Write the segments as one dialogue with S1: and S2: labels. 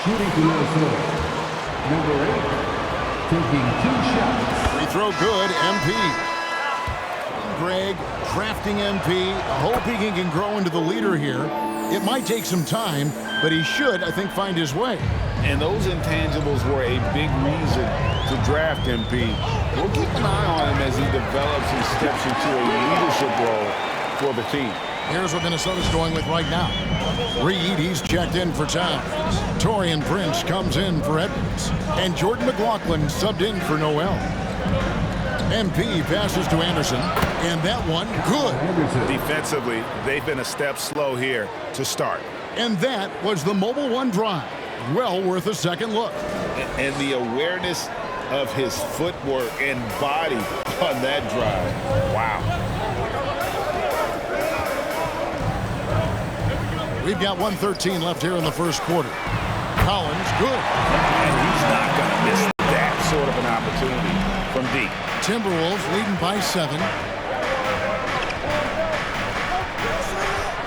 S1: Shooting for Minnesota, number 8, taking 2 shots.
S2: Free throw good, MP. Greg drafting MP, hoping he can grow into the leader here. It might take some time, but he should, I think, find his way.
S3: And those intangibles were a big reason to draft MP. We'll keep an eye on him as he develops and steps into a leadership role for the team.
S2: Here's what Minnesota's going with right now. Reed, he's checked in for Towns. Taurean Prince comes in for Edwards. And Jordan McLaughlin subbed in for Noel. MP passes to Anderson, and that one good.
S4: Defensively, they've been a step slow here to start.
S2: And that was the Mobile One drive. Well worth a second look.
S3: And the awareness of his footwork and body on that drive. Wow.
S2: We've got 1:13 left here in the first quarter. Collins, good.
S4: And he's not going to miss that sort of an opportunity from deep.
S2: Timberwolves leading by 7.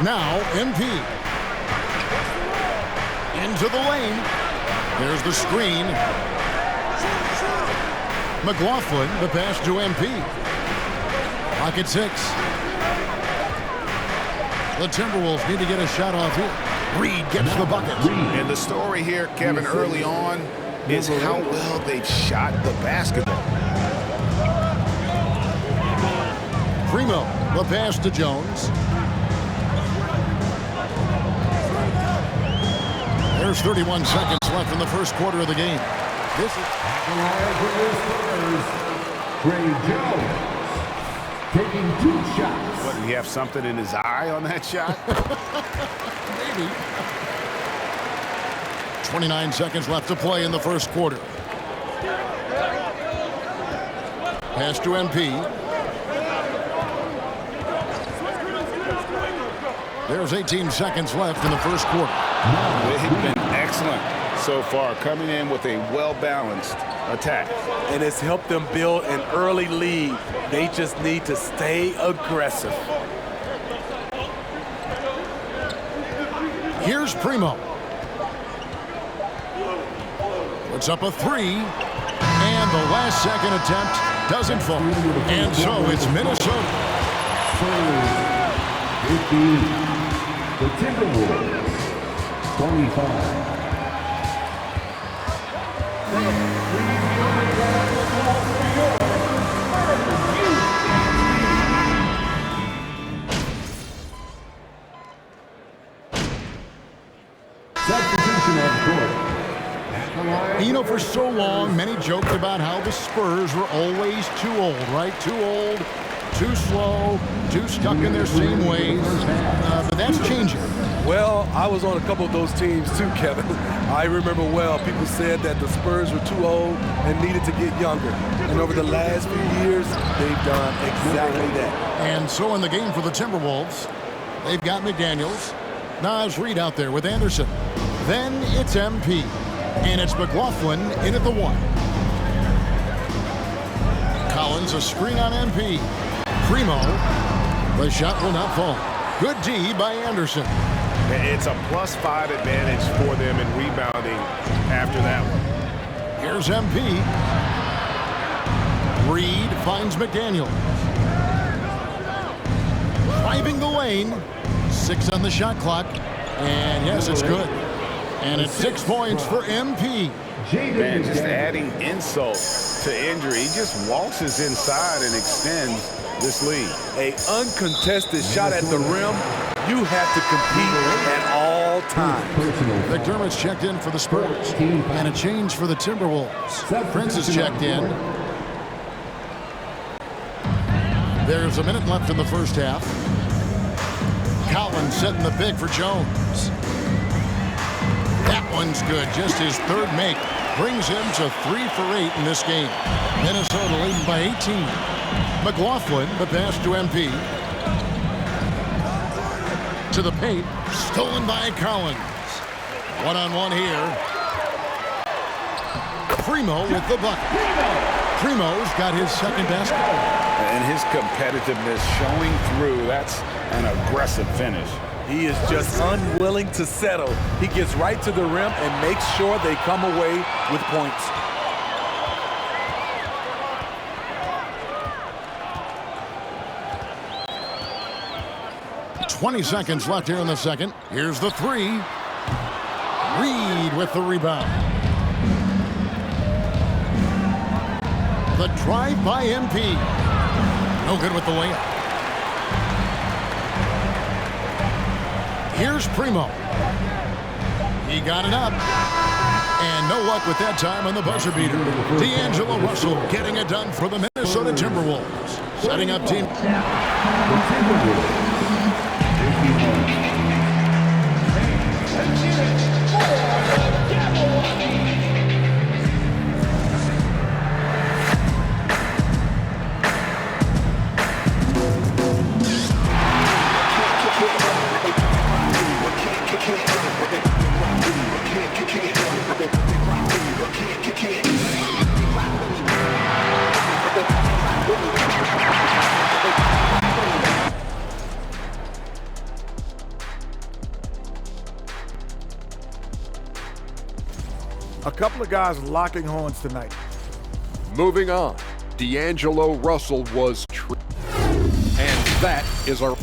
S2: Now, MP. Into the lane. There's the screen. McLaughlin, the pass to MP. Pocket 6. The Timberwolves need to get a shot off here. Reed gets the bucket.
S4: And the story here, Kevin, early on is how well they've shot the basketball.
S2: Primo, the pass to Jones. There's 31 seconds left in the first quarter of the game. This is
S1: Ray Jones taking 2 shots.
S4: What, did he have something in his eye on that shot?
S2: maybe. 29 seconds left to play in the first quarter. Pass to MP. There's 18 seconds left in the first quarter.
S3: They've been excellent so far, coming in with a well-balanced attack.
S5: And it's helped them build an early lead. They just need to stay aggressive.
S2: Here's Primo. Puts up a 3. And the last second attempt doesn't fall. And so it's Minnesota.
S1: The Timberwolves, 25. Substitution on court.
S2: You know, for so long, many joked about how the Spurs were always too old, right? Too old, too slow, too stuck in their same ways. But that's changing.
S5: Well, I was on a couple of those teams too, Kevin. I remember well, people said that the Spurs were too old and needed to get younger. And over the last few years, they've done exactly that.
S2: And so in the game for the Timberwolves, they've got McDaniels. Naz Reid out there with Anderson. Then it's MP. And it's McLaughlin in at the 1. Collins, a screen on MP. Primo, the shot will not fall. Good D by Anderson.
S4: It's a +5 advantage for them in rebounding after that one.
S2: Here's MP. Reed finds McDaniel. Driving the lane. 6 on the shot clock. And yes, it's good. And it's 6 points for MP.
S3: Man, just adding insult to injury. He just waltzes inside and extends this lead.
S5: An uncontested shot at the rim, you have to compete at all times.
S2: McDermott's checked in for the Spurs. And a change for the Timberwolves. Prince is checked in. There's a minute left in the first half. Collins setting the pick for Jones. That one's good. Just his 3rd make. Brings him to 3 for 8 in this game. Minnesota leading by 18. McLaughlin, the pass to MP. To the paint. Stolen by Collins. One-on-one here. Primo with the bucket. Primo's got his 2nd basket.
S3: And his competitiveness showing through. That's an aggressive finish.
S5: He is just unwilling to settle. He gets right to the rim and makes sure they come away with points.
S2: "20 seconds left here in the second. Here's the three. Reed with the rebound. The drive by MP. No good with the layup. Here's Primo. He got it up. And no luck with that time on the buzzer beater. D'Angelo Russell getting it done for the Minnesota Timberwolves. Setting up team.
S6: A couple of guys locking horns tonight.
S7: Moving on, D'Angelo Russell was and that is our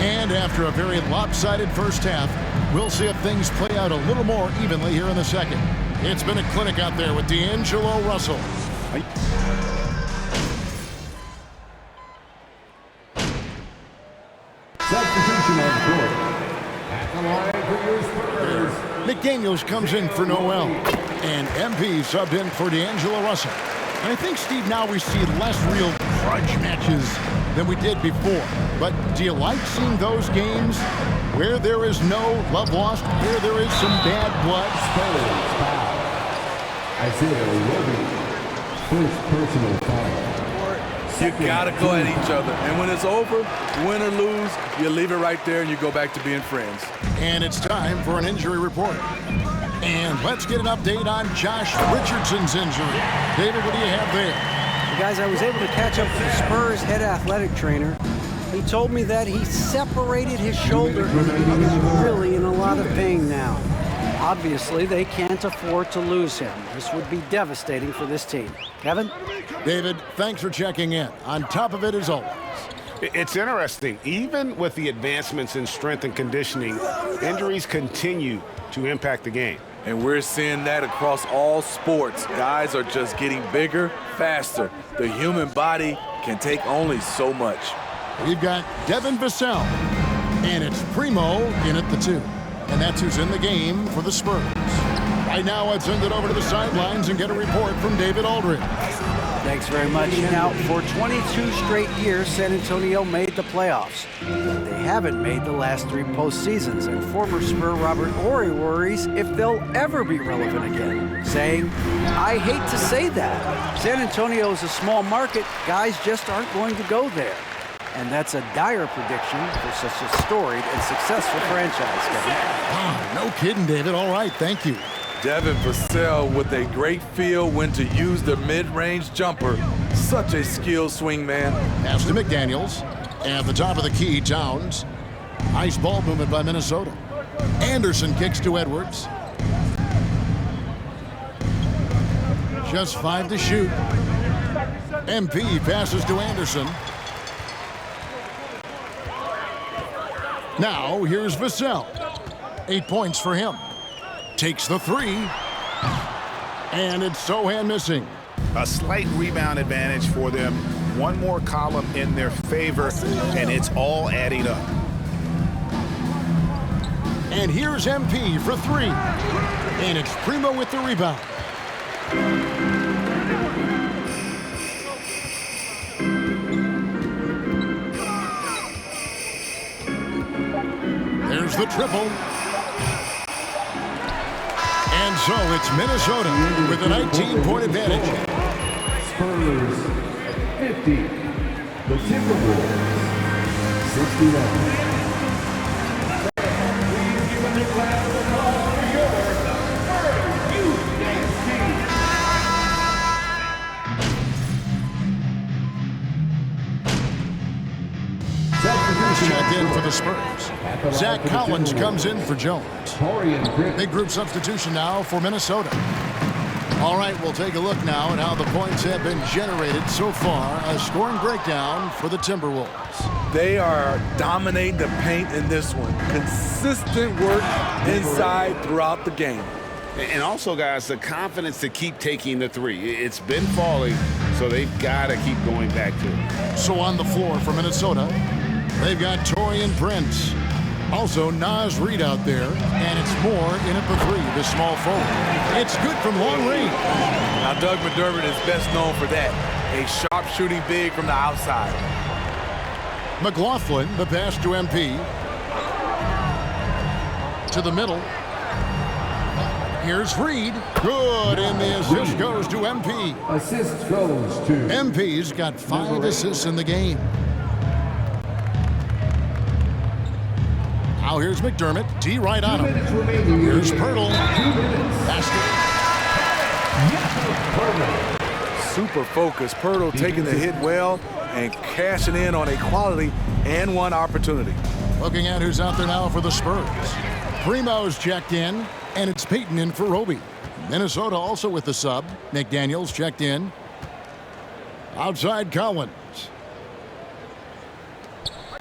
S2: And after a very lopsided first half, we'll see if things play out a little more evenly here in the second. It's been a clinic out there with D'Angelo Russell.
S1: Substitution on the court. At the line for your Spurs.
S2: McDaniels comes in for Noel. And MP subbed in for D'Angelo Russell. And I think, Steve, now we see less real grudge matches than we did before. But do you like seeing those games where there is no love lost, where there is some bad blood?
S1: Spurs foul. Isaiah Roby. First personal foul.
S5: You gotta go at each other. And when it's over, win or lose, you leave it right there and you go back to being friends.
S2: And it's time for an injury report. And let's get an update on Josh Richardson's injury. David, what do you have there?
S8: Guys, I was able to catch up with the Spurs head athletic trainer. He told me that he separated his shoulder and is really in a lot of pain now. Obviously, they can't afford to lose him. This would be devastating for this team. Kevin?
S2: David, thanks for checking in. On top of it, as always.
S4: It's interesting. Even with the advancements in strength and conditioning, injuries continue to impact the game.
S5: And we're seeing that across all sports. Guys are just getting bigger, faster. The human body can take only so much.
S2: We've got Devin Vassell, and it's Primo in at the 2. And that's who's in the game for the Spurs. Right now, I'd send it over to the sidelines and get a report from David Aldridge.
S8: Thanks very much. Now, for 22 straight years, San Antonio made the playoffs. They haven't made the last 3 postseasons, and former Spur Robert Horry worries if they'll ever be relevant again, saying, "I hate to say that. San Antonio is a small market. Guys just aren't going to go there." And that's a dire prediction for such a storied and successful franchise, Kevin.
S2: Oh, no kidding, David. All right, thank you.
S5: Devin Vassell with a great feel when to use the mid-range jumper. Such a skilled swing man.
S2: Pass to McDaniels. At the top of the key, Towns. Nice ball movement by Minnesota. Anderson kicks to Edwards. Just 5 to shoot. MP passes to Anderson. Now, here's Vassell. 8 points for him. Takes the 3. And it's Sochan missing.
S4: A slight rebound advantage for them. One more column in their favor, and it's all adding up.
S2: And here's MP for 3. And it's Primo with the rebound. There's the triple. And so it's Minnesota with a 19-point advantage.
S1: Spurs 50. The Timberwolves 69.
S2: checked in for the Spurs. Zach Collins comes in for Jones.
S1: Torian Prince.
S2: Big group substitution now for Minnesota. All right, we'll take a look now at how the points have been generated so far. A scoring breakdown for the Timberwolves.
S5: They are dominating the paint in this one. Consistent work inside throughout the game.
S3: And also, guys, the confidence to keep taking the three. It's been falling, so they've got to keep going back to it.
S2: So on the floor for Minnesota, they've got Torian Prince. Also, Naz Reid out there, and it's Moore in at the three, the small forward. It's good from long range.
S5: Now, Doug McDermott is best known for that. A sharp shooting big from the outside.
S2: McLaughlin, the pass to MP. To the middle. Here's Reid. Good, and the assist goes to MP.
S1: Assist goes to
S2: MP's got 5 assists in the game. Now here's McDermott. D right on
S1: 2
S2: him.
S1: minutes remaining.
S2: Here's Pirtle.
S1: 2 minutes.
S2: Basket.
S5: Super focused. Pirtle taking the hit well and cashing in on a quality and one opportunity.
S2: Looking at who's out there now for the Spurs. Primo's checked in, and it's Payton in for Roby. Minnesota also with the sub. McDaniels checked in. Outside Collins.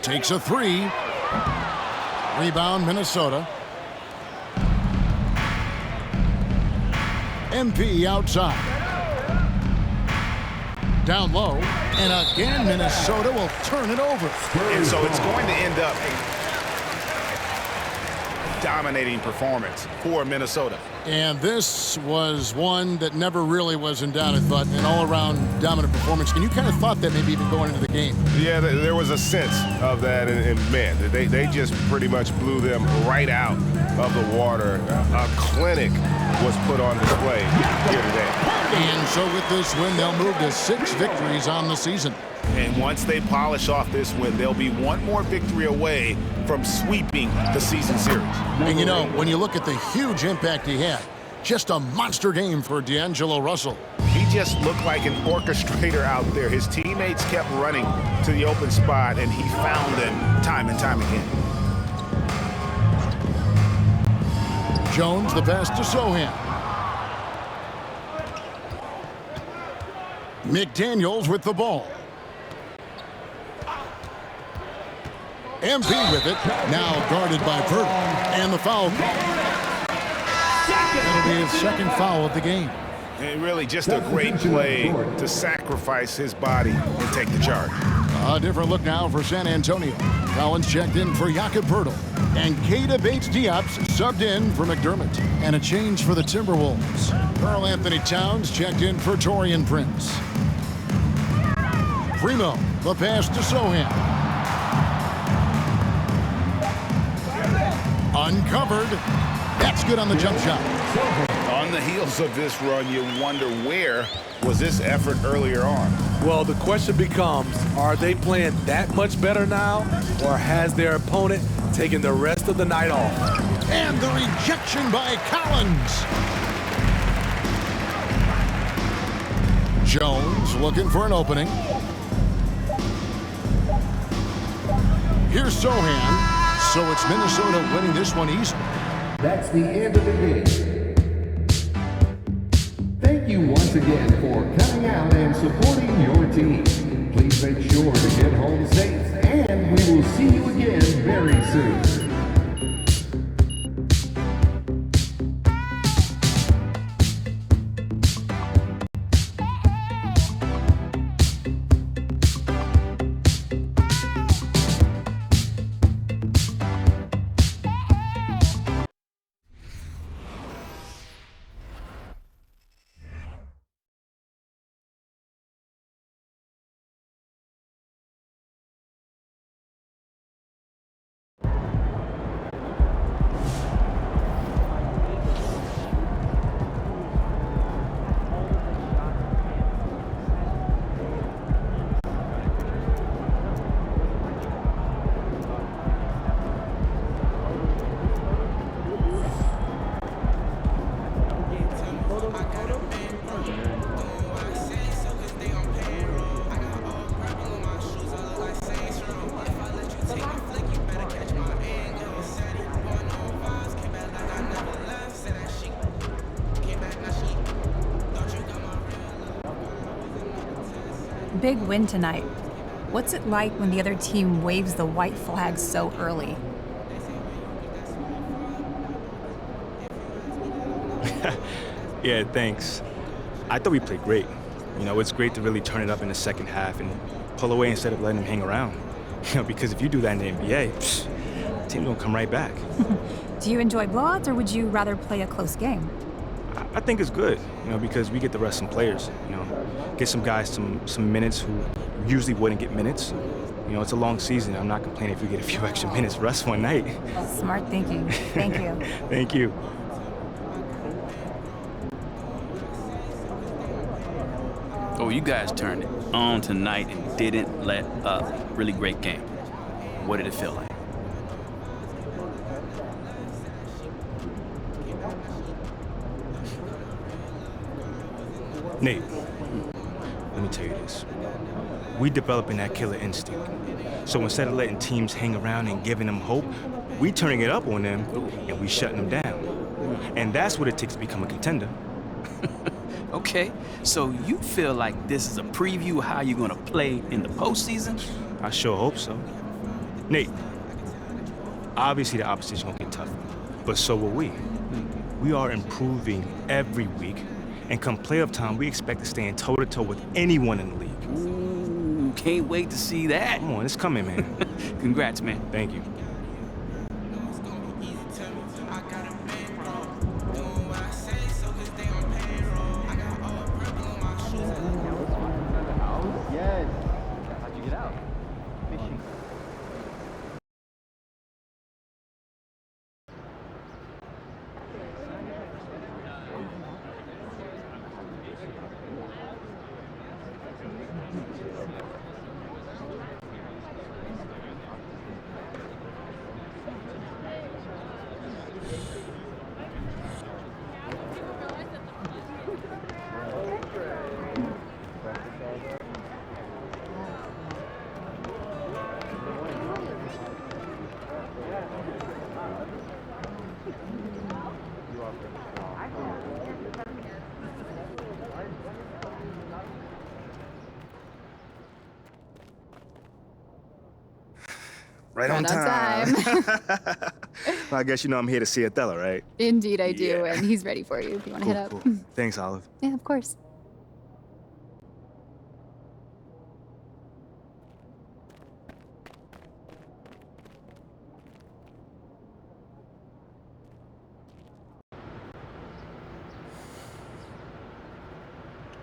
S2: Takes a three. Rebound Minnesota. MP outside. Down low. And again, Minnesota will turn it over.
S4: And so it's going to end up dominating performance for Minnesota.
S2: And this was one that never really was in doubt, I thought, an all-around dominant performance. And you kind of thought that maybe even going into the game.
S9: Yeah, there was a sense of that, and man, they just pretty much blew them right out of the water. A clinic was put on display here today.
S2: And so with this win, they'll move to 6 victories on the season.
S4: And once they polish off this win, they'll be one more victory away from sweeping the season series.
S2: And you know, when you look at the huge impact he had, just a monster game for D'Angelo Russell.
S4: He just looked like an orchestrator out there. His teammates kept running to the open spot, and he found them time and time again.
S2: Jones, the pass to Sohan. McDaniels with the ball. MP with it, now guarded by Pirtle, and the foul. That'll be his second foul of the game.
S4: And really just a great play to sacrifice his body and take the charge.
S2: A different look now for San Antonio. Collins checked in for Jakob Pirtle, and Keita Bates-Diop subbed in for McDermott. And a change for the Timberwolves. Karl Anthony Towns checked in for Torian Prince. Primo, the pass to Sohan. Uncovered. That's good on the jump shot.
S3: On the heels of this run, you wonder where was this effort earlier on?
S5: Well, the question becomes, are they playing that much better now, or has their opponent taken the rest of the night off?
S2: And the rejection by Collins. Jones looking for an opening. Here's Sohan. So it's Minnesota winning this one easily.
S1: That's the end of the game. Thank you once again for coming out and supporting your team. Please make sure to get home safe, and we will see you again very soon.
S10: big win tonight. What's it like when the other team waves the white flag so early?
S11: Yeah, thanks. I thought we played great. You know, it's great to really turn it up in the second half and pull away instead of letting them hang around. You know, because if you do that in the NBA, the team's gonna come right back.
S10: Do you enjoy blowouts, or would you rather play a close game?
S11: I think it's good, you know, because we get to rest some players, you know, get some guys some minutes who usually wouldn't get minutes. You know, it's a long season. I'm not complaining if we get a few extra minutes rest one night.
S10: Smart thinking. Thank you.
S11: Thank you.
S12: Oh, you guys turned it on tonight and didn't let up. Really great game. What did it feel like?
S11: Nate, let me tell you this. We developing that killer instinct. So instead of letting teams hang around and giving them hope, we turning it up on them and we shutting them down. And that's what it takes to become a contender.
S12: Okay, so you feel like this is a preview of how you're gonna play in the postseason?
S11: I sure hope so. Nate, obviously the opposition's gonna get tougher, but so will we. We are improving every week, and come playoff time, we expect to stand toe-to-toe with anyone in the league.
S12: Ooh, can't wait to see that.
S11: Come on, it's coming, man.
S12: Congrats, man.
S11: Thank you.
S13: Right on time.
S11: Well, I guess you know I'm here to see Othello, right?
S13: Indeed, I do,
S11: Yeah.
S13: and he's ready for you if you want to
S11: Cool,
S13: head up.
S11: cool. Thanks, Olive.
S13: Yeah, of course.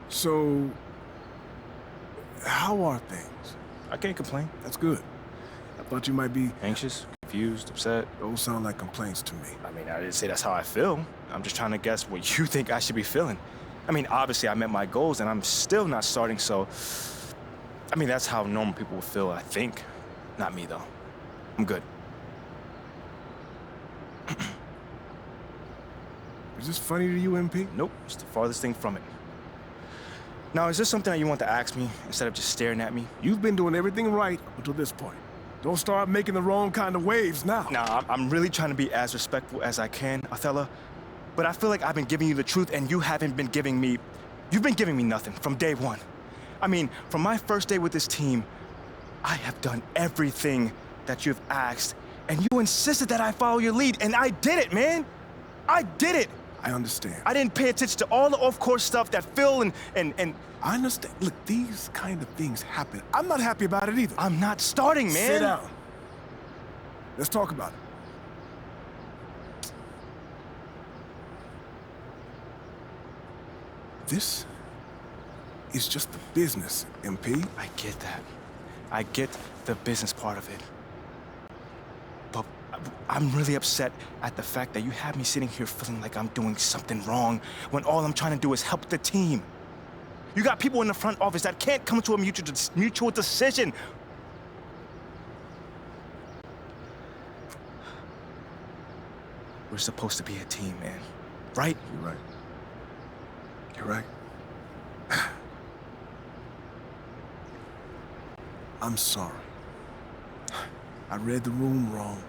S6: So, how are things?
S11: I can't complain.
S6: That's good. I thought you might be
S11: Anxious, confused, upset.
S6: Those sound like complaints to me.
S11: I mean, I didn't say that's how I feel. I'm just trying to guess what you think I should be feeling. I mean, obviously I met my goals and I'm still not starting, so... I mean, that's how normal people would feel, I think. Not me, though. I'm good.
S6: Is this funny to you, MP?
S11: Nope, it's the farthest thing from it. Now, is this something that you want to ask me instead of just staring at me?
S6: You've been doing everything right up until this point. Don't start making the wrong kind of waves now.
S11: Nah, I'm really trying to be as respectful as I can, Othello. But I feel like I've been giving you the truth and you haven't been giving me... You've been giving me nothing from day one. I mean, from my first day with this team, I have done everything that you've asked, and you insisted that I follow your lead, and I did it, man! I did it!
S6: I understand.
S11: I didn't pay attention to all the off-course stuff that Phil and...
S6: I understand. Look, these kind of things happen. I'm not happy about it either.
S11: I'm not starting, man!
S6: Sit down. Let's talk about it. This is just the business, MP.
S11: I get that. I get the business part of it. But I'm really upset at the fact that you have me sitting here feeling like I'm doing something wrong when all I'm trying to do is help the team. You got people in the front office that can't come to a mutual decision. We're supposed to be a team, man. Right?
S6: You're right. You're right. I'm sorry. I read the room wrong.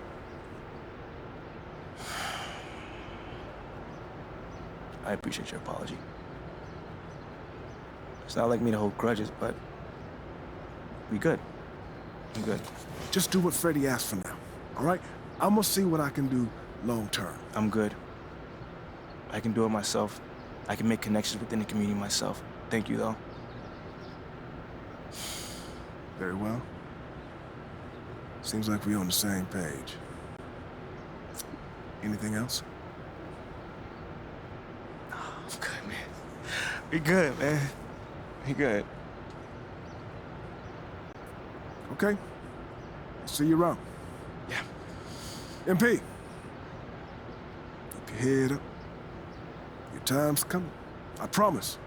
S11: I appreciate your apology. It's not like me to hold grudges, but We good. I'm good.
S6: Just do what Freddie asked for now, all right? I'm gonna see what I can do long term.
S11: I'm good. I can do it myself. I can make connections within the community myself. Thank you, though.
S6: Very well. Seems like we're on the same page. Anything else?
S11: I'm good, man. We good, man. We good.
S6: Okay. See you around.
S11: Yeah.
S6: MP. Keep your head up. Your time's coming. I promise.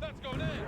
S14: Let's go now.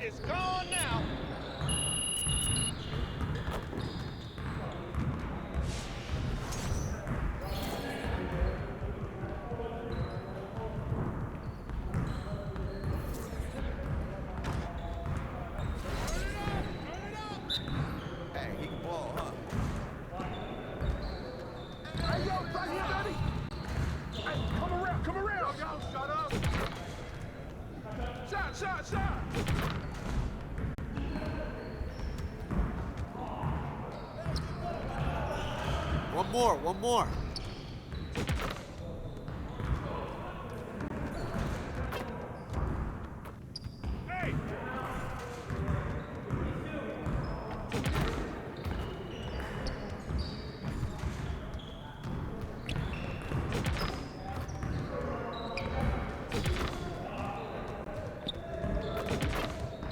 S15: It's gone now.
S14: Hey, he can ball, huh?
S15: Hey, yo, right here, baby. Hey, come around. Yo, shut up. Shot.
S14: One more.
S15: Hey!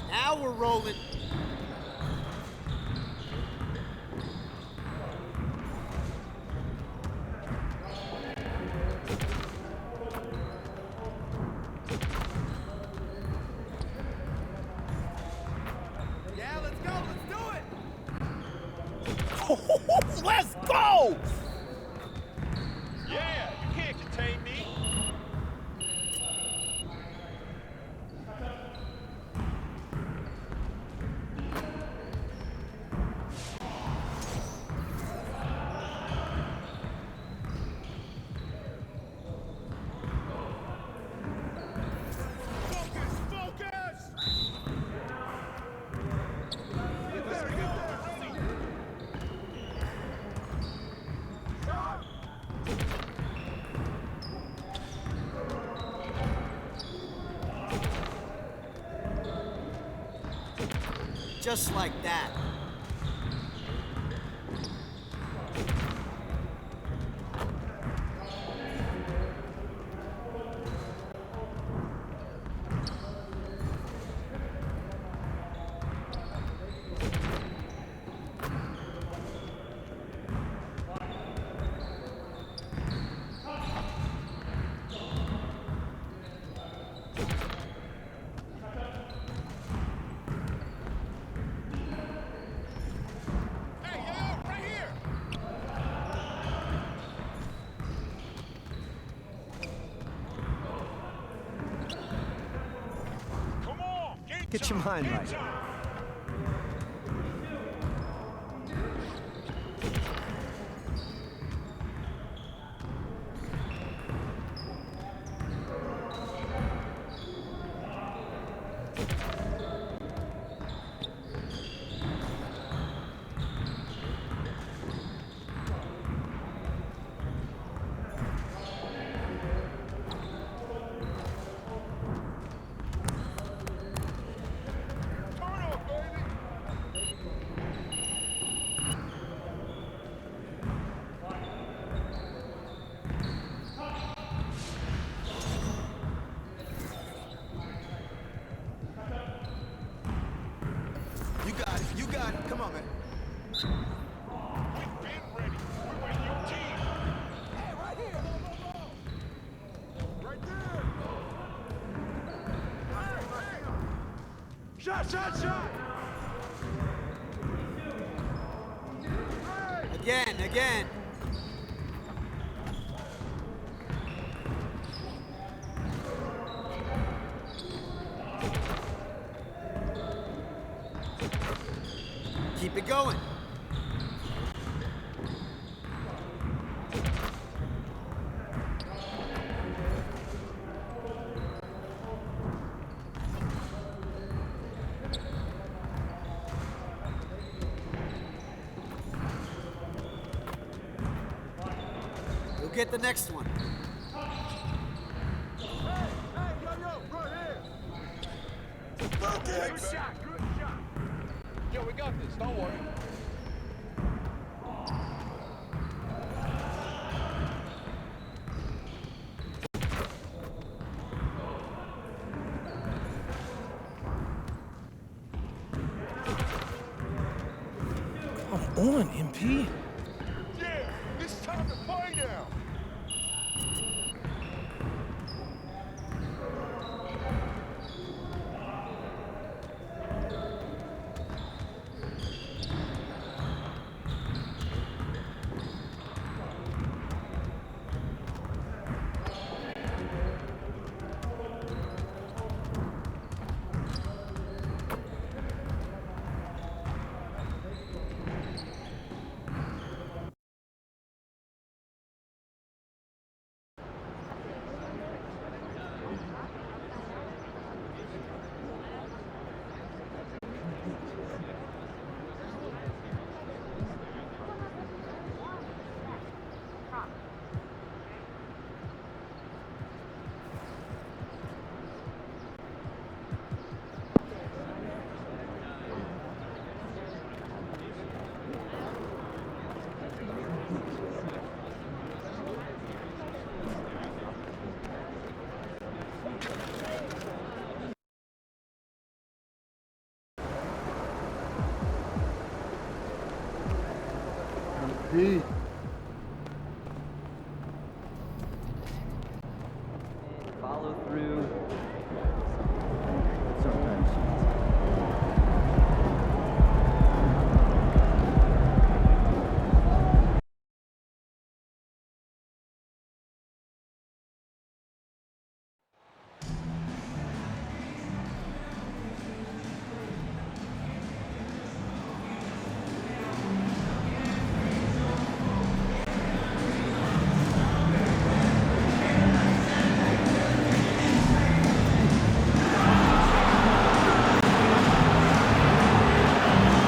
S14: Now we're rolling.
S15: Let's go! Yeah, you can't contain me. Focus! Get there!
S14: Just like that.
S8: Get your mind right.
S14: You got it. Come on, man.
S15: We've been ready. We're with your team. Hey, right here. Right there. Hey. Shot, shot, shot.
S14: Again. Keep it going. We'll get the next one.
S15: Hey, yo, right here. Good shot.
S7: Yo, we got this. Don't worry.
S6: Come on, MP.
S15: Yeah, it's time to play now.
S6: Pete.